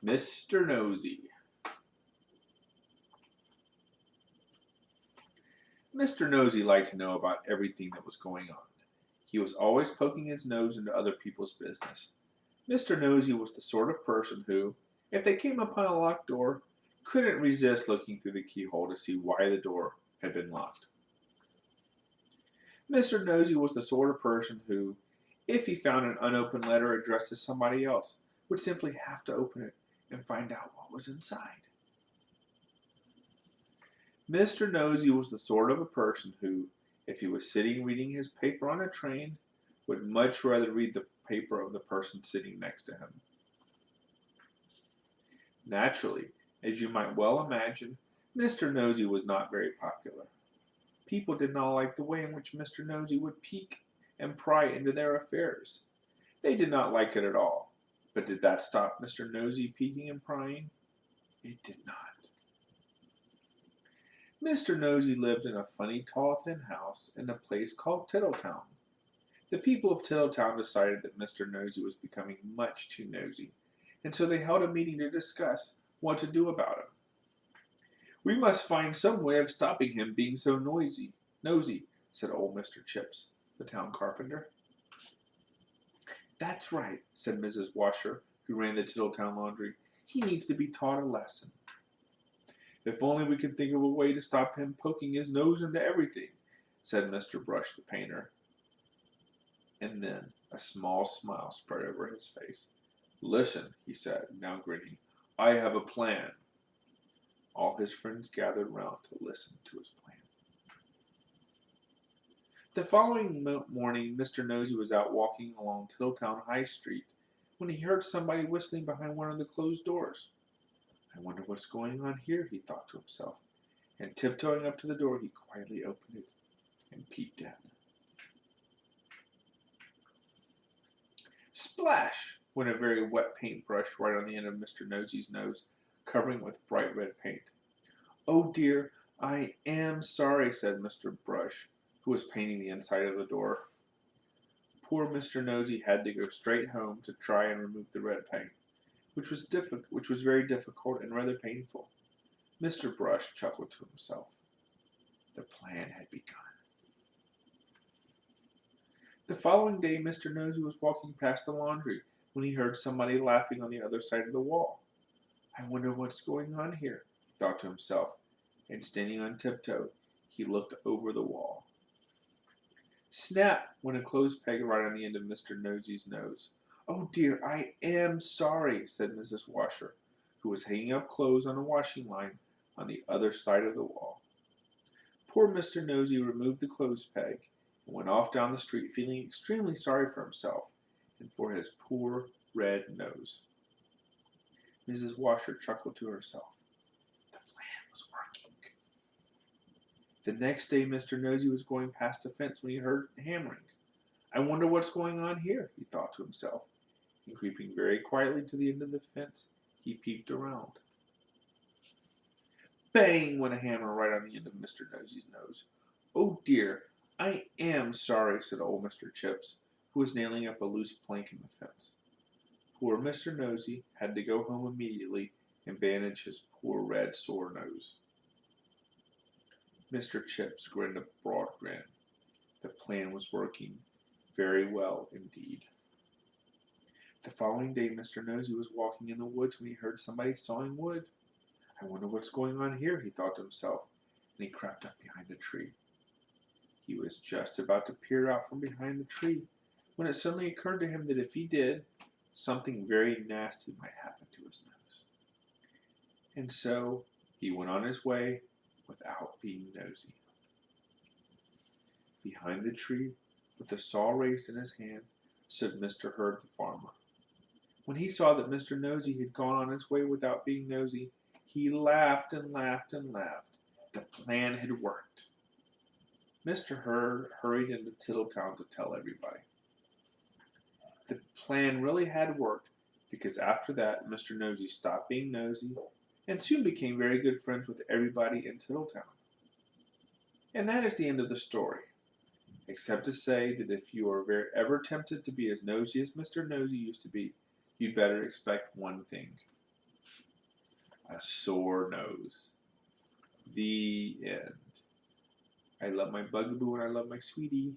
Mr. Nosey. Mr. Nosey liked to know about everything that was going on. He was always poking his nose into other people's business. Mr. Nosey was the sort of person who, if they came upon a locked door, couldn't resist looking through the keyhole to see why the door had been locked. Mr. Nosey was the sort of person who, if he found an unopened letter addressed to somebody else, would simply have to open it and find out what was inside. Mr. Nosey was the sort of a person who, if he was sitting reading his paper on a train, would much rather read the paper of the person sitting next to him. Naturally, as you might well imagine, Mr. Nosey was not very popular. People did not like the way in which Mr. Nosey would peek and pry into their affairs. They did not like it at all. But did that stop Mr. Nosey peeking and prying? It did not. Mr. Nosey lived in a funny, tall, thin house in a place called Tiddletown. The people of Tiddletown decided that Mr. Nosey was becoming much too nosy, and so they held a meeting to discuss what to do about him. "We must find some way of stopping him being so nosy," said old Mr. Chips, the town carpenter. "That's right," said Mrs. Washer, who ran the Tiddletown laundry. "He needs to be taught a lesson." "If only we could think of a way to stop him poking his nose into everything," said Mr. Brush the painter. And then a small smile spread over his face. "Listen," he said, now grinning. "I have a plan." All his friends gathered round to listen to his plan. The following morning, Mr. Nosey was out walking along Tiddletown High Street when he heard somebody whistling behind one of the closed doors. "I wonder what's going on here," he thought to himself, and tiptoeing up to the door, he quietly opened it and peeped in. Splash! Went a very wet paintbrush right on the end of Mr. Nosey's nose, covering it with bright red paint. "Oh dear, I am sorry," said Mr. Brush, who was painting the inside of the door. Poor Mr. Nosey had to go straight home to try and remove the red paint, which was very difficult and rather painful. Mr. Brush chuckled to himself. The plan had begun. The following day, Mr. Nosey was walking past the laundry when he heard somebody laughing on the other side of the wall. "I wonder what's going on here," he thought to himself, and standing on tiptoe, he looked over the wall. Snap! Went a clothes peg right on the end of Mr. Nosey's nose. "Oh dear, I am sorry," said Mrs. Washer, who was hanging up clothes on a washing line on the other side of the wall. Poor Mr. Nosey removed the clothes peg and went off down the street feeling extremely sorry for himself and for his poor red nose. Mrs. Washer chuckled to herself. The plan was working. The next day Mr. Nosey was going past a fence when he heard hammering. "I wonder what's going on here," he thought to himself, and creeping very quietly to the end of the fence, he peeped around. Bang! Went a hammer right on the end of Mr. Nosey's nose. "Oh dear, I am sorry," said old Mr. Chips, who was nailing up a loose plank in the fence. Poor Mr. Nosey had to go home immediately and bandage his poor red sore nose. Mr. Chips grinned a broad grin. The plan was working very well indeed. The following day Mr. Nosey was walking in the woods when he heard somebody sawing wood. "I wonder what's going on here," he thought to himself, and he crept up behind a tree. He was just about to peer out from behind the tree when it suddenly occurred to him that if he did, something very nasty might happen to his nose. And so he went on his way without being nosy. Behind the tree, with the saw raised in his hand, stood Mr. Herd the farmer. When he saw that Mr. Nosey had gone on his way without being nosy, he laughed and laughed and laughed. The plan had worked. Mr. Herd hurried into Tiddletown to tell everybody. The plan really had worked, because after that Mr. Nosey stopped being nosy and soon became very good friends with everybody in Tiddletown. And that is the end of the story, except to say that if you are ever tempted to be as nosy as Mr. Nosey used to be, you'd better expect one thing: a sore nose. The end. I love my bugaboo and I love my sweetie.